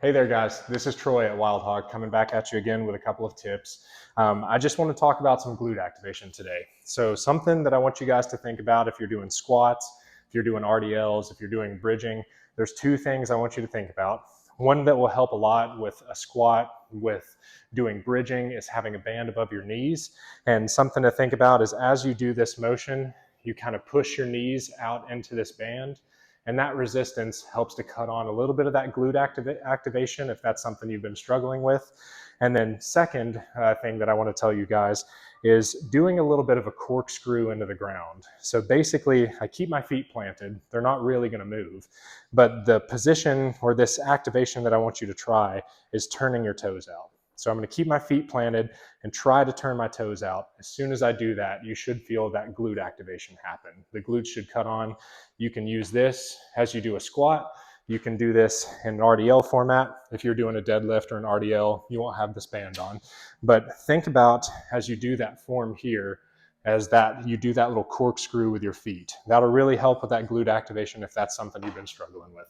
Hey there guys, this is Troy at WildHawk coming back at you again with a couple of tips. I just want to talk about some glute activation today. So something that I want you guys to think about if you're doing squats, if you're doing RDLs, if you're doing bridging, there's two things I want you to think about. One that will help a lot with a squat, with doing bridging, is having a band above your knees. And something to think about is as you do this motion, you kind of push your knees out into this band. And that resistance helps to cut on a little bit of that glute activation if that's something you've been struggling with. And then second thing that I want to tell you guys is doing a little bit of a corkscrew into the ground. So basically, I keep my feet planted. They're not really going to move. But the position or this activation that I want you to try is turning your toes out. So I'm going to keep my feet planted and try to turn my toes out. As soon as I do that, you should feel that glute activation happen. The glutes should cut on. You can use this as you do a squat. You can do this in an RDL format. If you're doing a deadlift or an RDL, you won't have this band on. But think about as you do that form here, as that you do that little corkscrew with your feet. That'll really help with that glute activation if that's something you've been struggling with.